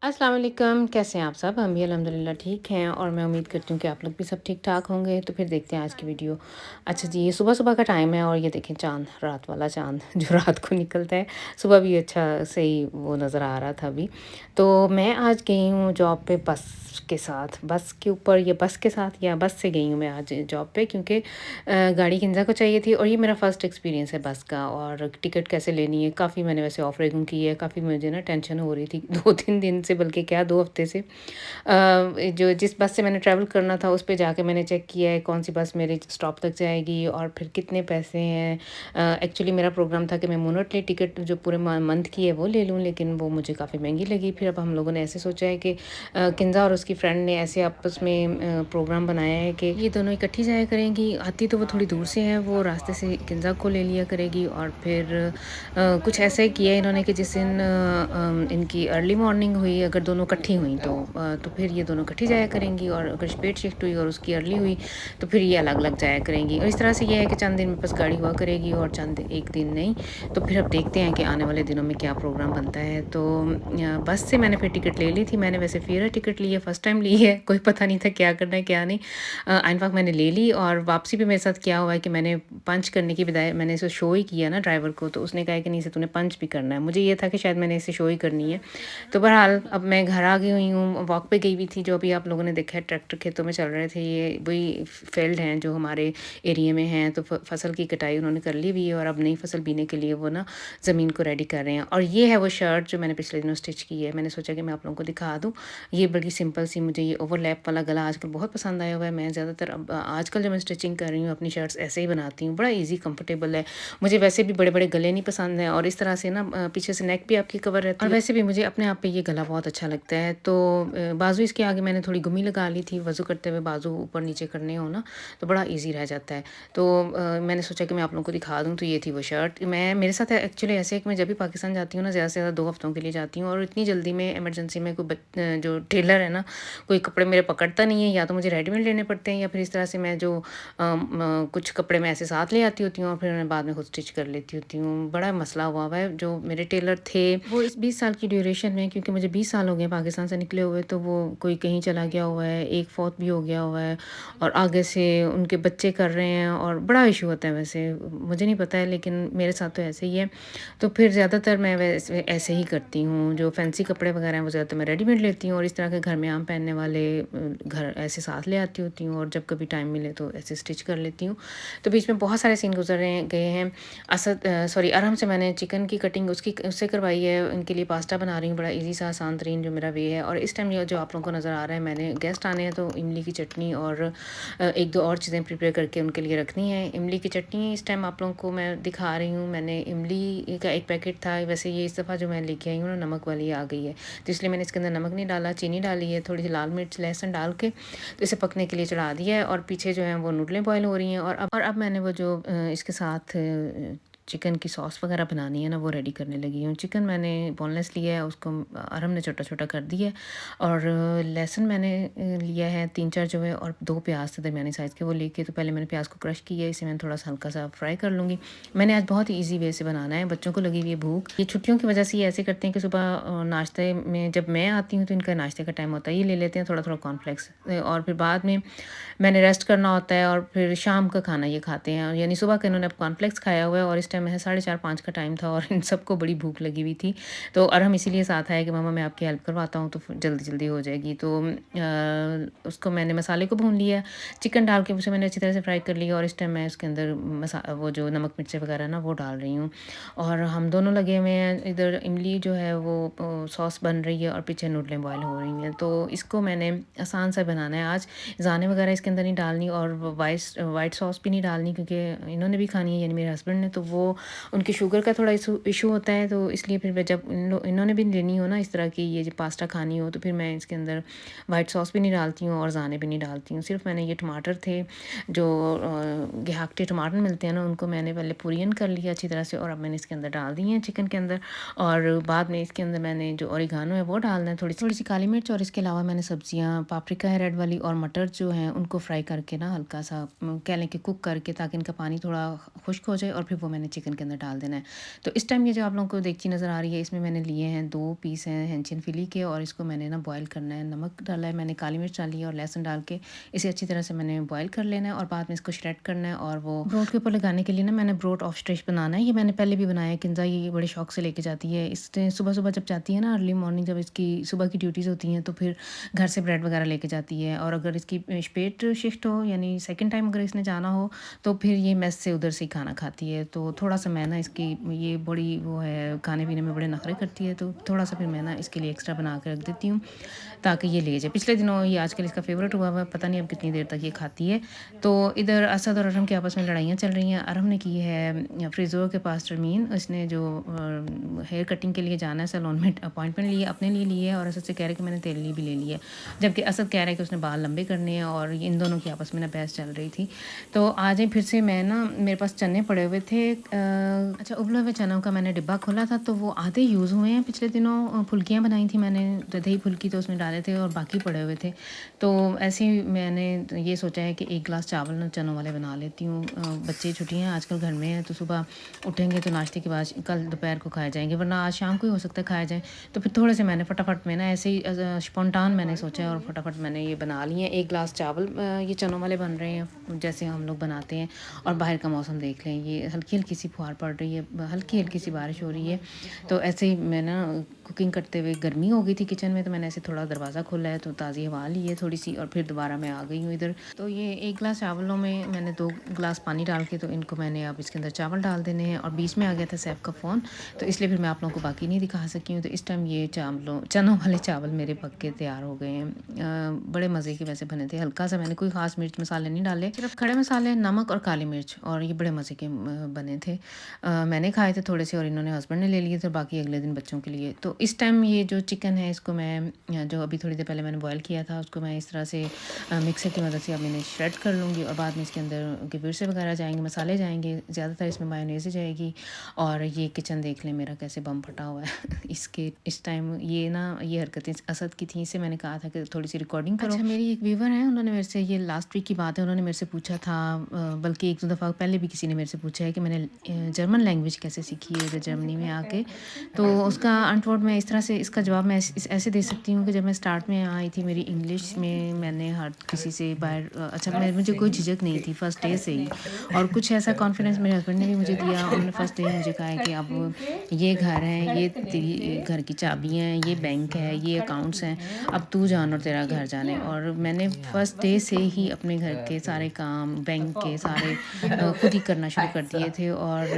अस्सलाम वालेकुम, कैसे हैं आप सब? हम भी अल्हम्दुलिल्लाह ठीक हैं और मैं उम्मीद करती हूँ कि आप लोग भी सब ठीक-ठाक होंगे। तो फिर देखते हैं आज की वीडियो। अच्छा जी, ये सुबह-सुबह का टाइम है और ये देखें चाँद, रात वाला चाँद जो रात को निकलता है। सुबह भी अच्छा सही वो नज़र आ रहा था अभी। तो मैं आज गई हूँ जॉब पे बस के साथ, बस के ऊपर या बस के साथ या बस से गई हूँ मैं आज जॉब पे क्योंकि गाड़ी किंज़ा को चाहिए थी और ये मेरा फ़र्स्ट एक्सपीरियंस है बस का और टिकट कैसे लेनी है, काफ़ी मैंने वैसे ऑफ रेगुम की है, काफ़ी मुझे ना टेंशन हो रही थी 2-3 दिन से बल्कि क्या 2 हफ़्ते से। जो जिस बस से मैंने ट्रैवल करना था उस पे जाके मैंने चेक किया है कौन-सी बस मेरे स्टॉप तक जाएगी और फिर कितने पैसे हैं। एक्चुअली मेरा प्रोग्राम था कि मैं मोनोटली टिकट जो पूरे मंथ की है वो ले लूँ लेकिन वो मुझे काफ़ी महंगी लगी। फिर अब हम लोगों ने ऐसे सोचा है कि किंज़ा और उसकी फ्रेंड ने ऐसे आपस में प्रोग्राम बनाया है कि ये दोनों इकट्ठी जाया करेंगी। आती तो वो थोड़ी दूर से है, वो रास्ते से किंज़ा को ले लिया करेगी और फिर कुछ ऐसा ही किया इन्होंने कि जिस दिन इनकी अर्ली मॉर्निंग हुई अगर दोनों इकट्ठी हुई तो फिर ये दोनों इकट्ठी जाया करेंगी और अगर स्पेड शिफ्ट हुई और उसकी अर्ली हुई तो फिर ये अलग-अलग जाया करेंगी। और इस तरह से ये है कि चंद दिन मेरे पास गाड़ी हुआ करेगी और चंद 1 दिन नहीं। तो फिर अब देखते हैं कि आने वाले दिनों में क्या प्रोग्राम बनता है। तो बस से मैंने फिर टिकट ले ली थी। मैंने वैसे फेयर टिकट ली है, फर्स्ट टाइम ली है, कोई पता नहीं था क्या करना है क्या नहीं। इन फैक्ट मैंने ले ली और वापसी पे मेरे साथ क्या हुआ है कि मैंने पंच करने की बजाय मैंने इसे शो ही किया ना ड्राइवर को, तो उसने कहा कि नहीं इसे तूने पंच भी करना है। मुझे ये था कि शायद मैंने इसे शो ही करनी है। तो बहरहाल अब मैं घर आ गई हुई हूँ, वॉक पे गई हुई थी जो अभी आप लोगों ने देखा है ट्रैक्टर खेतों में चल रहे थे। ये वही फील्ड हैं जो हमारे एरिया में हैं, तो फसल की कटाई उन्होंने कर ली हुई है और अब नई फसल बीने के लिए वो ना ज़मीन को रेडी कर रहे हैं। और ये है वो शर्ट जो मैंने पिछले दिनों स्टिच की है। मैंने सोचा कि मैं आप लोगों को दिखा दूँ। ये बड़ी सिंपल सी मुझे ये ओवरलैप वाला गला आजकल बहुत पसंद आया हुआ है। मैं ज़्यादातर अब आजकल जब मैं स्टिचिंग कर रही हूँ अपनी शर्ट्स ऐसे ही बनाती हूँ। बड़ा ईज़ी कंफर्टेबल है। मुझे वैसे भी बड़े-बड़े गले नहीं पसंद हैं और इस तरह से ना पीछे से नेक भी आपकी कवर रहती है और वैसे भी मुझे अपने आप पे ये गला बहुत अच्छा लगता है। तो बाजू इसके आगे मैंने थोड़ी गुम्मी लगा ली थी, वज़ू करते हुए बाजू ऊपर-नीचे करने हो ना, तो बड़ा ईज़ी रह जाता है। तो मैंने सोचा कि मैं आप लोगों को दिखा दूँ, तो ये थी वो शर्ट। मैं मेरे साथ एक्चुअली ऐसे है कि मैं जब भी पाकिस्तान जाती हूँ ना, ज़्यादा से ज़्यादा 2 हफ्तों के लिए जाती हूँ और इतनी जल्दी में इमरजेंसी में कोई जो टेलर है ना, कोई कपड़े मेरे पकड़ता नहीं है, या तो मुझे रेडीमेड लेने पड़ते हैं या फिर इस तरह से मैं जो कुछ कपड़े मैं ऐसे साथ ले आती होती हूँ और फिर मैं बाद में खुद स्टिच कर लेती होती हूँ। बड़ा मसला हुआ हुआ है। जो मेरे टेलर थे वो इस 20 साल की ड्यूरेशन में, क्योंकि मुझे 20 साल हो गए पाकिस्तान से निकले हुए, तो वो कोई कहीं चला गया हुआ है, एक फ़ौत भी हो गया हुआ है और आगे से उनके बच्चे कर रहे हैं और बड़ा इशू होता है। वैसे मुझे नहीं पता है लेकिन मेरे साथ तो ऐसे ही है। तो फिर ज़्यादातर मैं वैसे ऐसे ही करती हूँ। जो फैंसी कपड़े वगैरह हैं वो ज़्यादातर मैं रेडीमेड लेती हूँ और इस तरह के घर में आम पहनने वाले घर ऐसे साथ ले आती होती हूँ और जब कभी टाइम मिले तो ऐसे स्टिच कर लेती हूँ। तो बीच में बहुत सारे सीन गुजर रहे गए हैं। सॉरी, अरहम से मैंने चिकन की कटिंग उससे करवाई है। उनके लिए पास्ता बना रही हूँ, बड़ा ईज़ी सा आसान तरीन जो मेरा वे है। और इस टाइम ये जो आप लोगों को नज़र आ रहा है, मैंने गेस्ट आने हैं तो इमली की चटनी और 1-2 और चीज़ें प्रिपेयर करके उनके लिए रखनी है। इमली की चटनी इस टाइम आप लोगों को मैं दिखा रही हूँ। मैंने इमली का एक पैकेट था, वैसे ये इस दफ़ा जो मैं लेके आई हूँ ना नमक वाली आ गई है, तो इसलिए मैंने इसके अंदर नमक नहीं डाला, चीनी डाली है, थोड़ी सी लाल मिर्च लहसुन डाल के तो इसे पकने के लिए चढ़ा दिया है। और पीछे जो है वो नूडलें बॉयल हो रही हैं और अब मैंने वो जो इसके साथ चिकन की सॉस वगैरह बनानी है ना, वो रेडी करने लगी हूँ। चिकन मैंने बोनलेस लिया है, उसको अरहम ने छोटा-छोटा कर दिया है और लहसुन मैंने लिया है 3-4 जो है, और 2 प्याज़ थे दरमियानी साइज़ के, वो लेके तो पहले मैंने प्याज़ को क्रश किया है, इसे मैंने थोड़ा-सा हल्का-सा फ्राई कर लूँगी। मैंने आज बहुत ही ईज़ी वे से बनाना है, बच्चों को लगी हुई है भूख। ये छुट्टियों की वजह से ये ऐसे करते हैं कि सुबह नाश्ते में जब मैं आती हूँ तो इनका नाश्ते का टाइम होता है, ये ले लेते हैं थोड़ा-थोड़ा कॉर्नफ्लेक्स और फिर बाद में मैंने रेस्ट करना होता है और फिर शाम का खाना ये खाते हैं। यानी सुबह का इन्होंने अब कॉर्नफ्लेक्स खाया हुआ है और इस टाइम है 4:30-5 का टाइम था और इन सबको बड़ी भूख लगी हुई थी। तो अरहम इसीलिए साथ आया कि मम्मा मैं आपकी हेल्प करवाता हूँ तो जल्दी-जल्दी हो जाएगी। तो उसको मैंने मसाले को भून लिया, चिकन डाल के उसे मैंने अच्छी तरह से फ्राई कर लिया और इस टाइम मैं उसके अंदर वो जो नमक मिर्ची वगैरह ना वो डाल रही हूँ। और हम दोनों लगे हुए हैं, इधर इमली जो है वो सॉस बन रही है और पीछे नूडलें बॉयल हो रही हैं। तो इसको मैंने आसान सा बनाना है आज। ज़ाने वगैरह इसके अंदर नहीं डालनी और वाइट सॉस भी नहीं डालनी क्योंकि इन्होंने भी खानी है, यानी मेरे हस्बैंड ने, तो वो उनकी शुगर का थोड़ा इशू होता है। तो इसलिए फिर मैं जब इन्होंने भी लेनी हो ना इस तरह की ये जो पास्ता खानी हो तो फिर मैं इसके अंदर वाइट सॉस भी नहीं डालती हूँ और ज़ाने भी नहीं डालती हूँ। सिर्फ मैंने ये टमाटर थे जो गहाकटे टमाटर मिलते हैं ना, उनको मैंने पहले पुरियन कर लिया अच्छी तरह से और अब मैंने इसके अंदर डाल दिए हैं चिकन के अंदर। और बाद में इसके अंदर मैंने जो ओरिगानो है वो डालना है, थोड़ी सी काली मिर्च, और इसके अलावा मैंने सब्जियाँ पापरिका है रेड वाली और मटर जो हैं उनको फ्राई करके ना हल्का सा कह लें कि कुक करके, ताकि इनका पानी थोड़ा खुश्क हो जाए, और फिर वो मैंने चिकन के अंदर डाल देना है। तो इस टाइम ये जो आप लोगों को देगची नज़र आ रही है, इसमें मैंने लिए हैं 2 पीस हैं हेंचिन फिली के, और इसको मैंने ना बॉयल करना है। नमक डाला है मैंने, काली मिर्च डाली है और लहसुन डाल के इसे अच्छी तरह से मैंने बॉयल कर लेना है, और बाद में इसको श्रेड करना है। और वो ब्रोड के ऊपर लगाने के लिए ना मैंने ब्रोड ऑफ स्ट्रेच बनाना है। ये मैंने पहले भी बनाया है, किंजा ये बड़े शौक से लेके जाती है। इसने सुबह जब जाती है ना, अर्ली मॉर्निंग जब इसकी सुबह की ड्यूटीज़ होती हैं, तो फिर घर से ब्रेड वगैरह लेके जाती है। और अगर इसकी स्पेट शिफ्ट हो, यानी सेकंड टाइम अगर इसने जाना हो, तो फिर ये मेस से उधर से ही खाना खाती है। तो थोड़ा सा मैं ना इसकी ये बड़ी वो है, खाने पीने में बड़े नखरे करती है, तो थोड़ा सा फिर मैं ना इसके लिए एक्स्ट्रा बना के रख देती हूँ ताकि ये ले जाए। पिछले दिनों ये आजकल इसका फेवरेट हुआ हुआ है, पता नहीं अब कितनी देर तक ये खाती है। तो इधर असद और अरहम के आपस में लड़ाइयाँ चल रही हैं। अरहम ने की है फ्रीज़ोर के पास टर्मीन, उसने जो हेयर कटिंग के लिए जाना है सैलून में, अपॉइंटमेंट लिए, अपने लिए ली है, और असद से कह रहे हैं कि मैंने तेरे लिए भी ले लिया है। जबकि असद कह रहा है कि उसने बाल लंबे करने हैं, और इन दोनों की आपस में ना बहस चल रही थी। तो आज ही फिर से मैं ना, मेरे पास चने पड़े हुए थे, अच्छा उबले हुए चनों का मैंने डिब्बा खोला था, तो वो आधे यूज़ हुए हैं। पिछले दिनों फुल्कियाँ बनाई थी मैंने, दही फुल्की, तो उसमें डाले थे और बाकी पड़े हुए थे। तो ऐसे ही मैंने ये सोचा है कि 1 गिलास चावल ना चनों वाले बना लेती हूँ। बच्चे छुट्टियाँ आजकल घर में हैं, तो सुबह उठेंगे तो नाश्ते के बाद कल दोपहर को खाए जाएंगे, वरना आज शाम को ही हो सकता है खाए जाएँ। तो फिर थोड़े से मैंने फटाफट में ना ऐसे ही स्पॉन्टान मैंने सोचा और फटाफट मैंने ये बना लिए हैं। 1 गिलास चावल ये चनों वाले बन रहे हैं जैसे हम लोग बनाते हैं। और बाहर का मौसम देख लें, ये हल्की हल्की सी फुहार पड़ रही है, हल्की हल्की सी बारिश हो रही है। तो ऐसे ही मैं ना कुकिंग करते हुए गर्मी हो गई थी किचन में, तो मैंने ऐसे थोड़ा दरवाज़ा खोला है, तो ताज़ी हवा ली है थोड़ी सी, और फिर दोबारा मैं आ गई हूँ इधर। तो ये 1 गिलास चावलों में मैंने 2 गिलास पानी डाल के, तो इनको मैंने अब इसके अंदर चावल डाल देने हैं। और बीच में आ गया था सैफ का फ़ोन, तो इसलिए फिर मैं आप लोगों को बाकी नहीं दिखा सकी हूँ। तो इस टाइम ये चनों वाले चावल मेरे पक के तैयार हो गए हैं। बड़े मज़े के वैसे बने थे। हल्का सा मैंने कोई ख़ास मिर्च मसाले नहीं डाले, सिर्फ खड़े मसाले, नमक और काली मिर्च, और ये बड़े मज़े के बने थे। मैंने खाए थे थोड़े से, और इन्होंने हस्बैंड ने ले लिए थे, बाकी अगले दिन बच्चों के लिए। तो इस टाइम ये जो चिकन है, इसको मैं जो अभी थोड़ी देर पहले मैंने बॉयल किया था, उसको मैं इस तरह से मिक्सर की मदद से अब इन्हें श्रेड कर लूँगी, और बाद में इसके अंदर गिबिरसे वगैरह जाएंगे, मसाले जाएंगे, ज़्यादातर इसमें मायोनीज़ जाएगी। और ये किचन देख लें मेरा कैसे बम फटा हुआ है इसके इस टाइम ये ना, ये हरकतें असद की थी, इससे मैंने कहा था कि थोड़ी सी रिकॉर्डिंग करो। अच्छा, मेरी एक व्यूवर है, उन्होंने मेरे से, ये लास्ट वीक की बात है, उन्होंने मेरे से पूछा था, बल्कि 1-2 दफ़ा पहले भी किसी ने मेरे से पूछा है कि मैंने जर्मन लैंग्वेज कैसे सीखी है इधर जर्मनी में आके। तो उसका अनटोल्ड मैं इस तरह से इसका जवाब मैं ऐसे दे सकती हूँ कि जब मैं स्टार्ट में आई थी, मेरी इंग्लिश में मैंने हर किसी से बाहर अच्छा मुझे कोई झिझक नहीं थी फर्स्ट डे से ही, और कुछ ऐसा कॉन्फिडेंस मेरे हस्बैंड ने भी मुझे दिया। उन्होंने फर्स्ट डे मुझे कहा है कि अब ये घर है, ये तेरी घर की चाबियाँ हैं, ये बैंक है, ये अकाउंट्स हैं, अब तू जान और तेरा घर जाने। और मैंने फर्स्ट डे से ही अपने घर के सारे काम, बैंक के सारे खुद ही करना शुरू कर दिए थे। और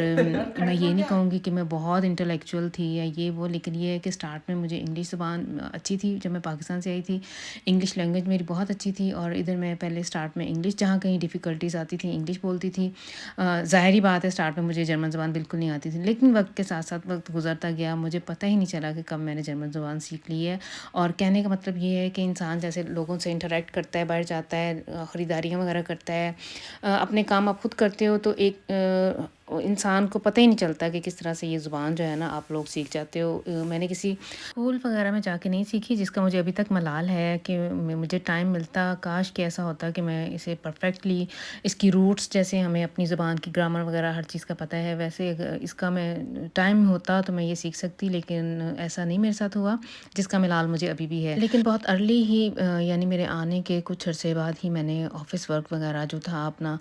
मैं ये नहीं कहूँगी कि मैं बहुत इंटेलेक्चुअल थी या ये वो, लेकिन ये है कि स्टार्ट में मुझे इंग्लिश ज़बान अच्छी थी। जब मैं पाकिस्तान से आई थी, इंग्लिश लैंग्वेज मेरी बहुत अच्छी थी, और इधर मैं पहले स्टार्ट में इंग्लिश, जहाँ कहीं डिफ़िकल्टीज़ आती थी, इंग्लिश बोलती थी। ज़ाहिर बात है स्टार्ट में मुझे जर्मन ज़बान बिल्कुल नहीं आती थी, लेकिन वक्त के साथ साथ वक्त गुजरता गया, मुझे पता ही नहीं चला कि कब मैंने जर्मन ज़बान सीख ली है। और कहने का मतलब ये है कि इंसान जैसे लोगों से इंटरेक्ट करता है, बाहर जाता है, ख़रीदारियाँ वगैरह करता है, अपने काम आप खुद करते हो, तो एक इंसान को पता ही नहीं चलता कि किस तरह से ये ज़ुबान जो है ना आप लोग सीख जाते हो। मैंने किसी स्कूल वगैरह में जाके नहीं सीखी, जिसका मुझे अभी तक मलाल है कि मुझे टाइम मिलता, काश कि ऐसा होता कि मैं इसे परफेक्टली, इसकी रूट्स जैसे हमें अपनी ज़ुबान की ग्रामर वगैरह हर चीज़ का पता है, वैसे अगर इसका मैं टाइम होता तो मैं ये सीख सकती, लेकिन ऐसा नहीं मेरे साथ हुआ, जिसका मलाल मुझे अभी भी है। लेकिन बहुत अर्ली ही यानी मेरे आने के कुछ अरसे बाद ही मैंने ऑफ़िस वर्क वगैरह जो था अपना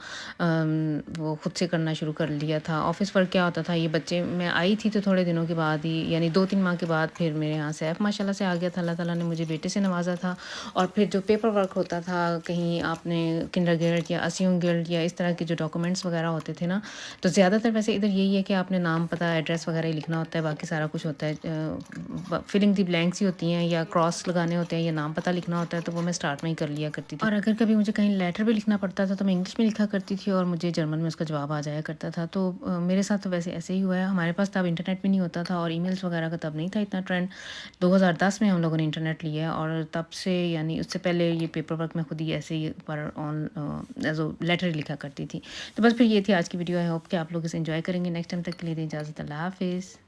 वो खुद से करना शुरू कर लिया था। ऑफ़िस वर्क क्या होता था, ये बच्चे, मैं आई थी तो थोड़े दिनों के बाद ही, यानी 2-3 माह के बाद फिर मेरे यहाँ सैफ माशाल्लाह से आ गया था। अल्लाह ताला ने मुझे बेटे से नवाजा था। और फिर जो पेपर वर्क होता था, कहीं आपने किंडरगार्टन या अस्यूम गिल्ड या इस तरह के जो डॉक्यूमेंट्स वगैरह होते थे ना, तो ज़्यादातर वैसे इधर यही है कि आपने नाम, पता, एड्रेस वगैरह ही लिखना होता है, बाकी सारा कुछ होता है। फिलिंग दी ब्लैंक्स ही होती हैं, या क्रॉस लगाने होते हैं, या नाम पता लिखना होता है, तो वो मैं स्टार्ट में ही कर लिया करती थी। और अगर कभी मुझे कहीं लेटर भी लिखना पड़ता था, तो मैं इंग्लिश में लिखा करती थी, और मुझे जर्मन में उसका जवाब आ जाया करता था। तो मेरे साथ तो वैसे ऐसे ही हुआ है। हमारे पास तब इंटरनेट भी नहीं होता था, और ईमेल्स वगैरह का तब नहीं था इतना ट्रेंड। 2010 में हम लोगों ने इंटरनेट लिया है, और तब से, यानी उससे पहले ये पेपर वर्क मैं खुद ही ऐसे ही पर ऑन एज ओ लेटर लिखा करती थी। तो बस फिर ये थी आज की वीडियो। आई होप कि आप लोग इसे एंजॉय करेंगे। नेक्स्ट टाइम तक के लिए दें इजाज़त। अल्लाह हाफिज़।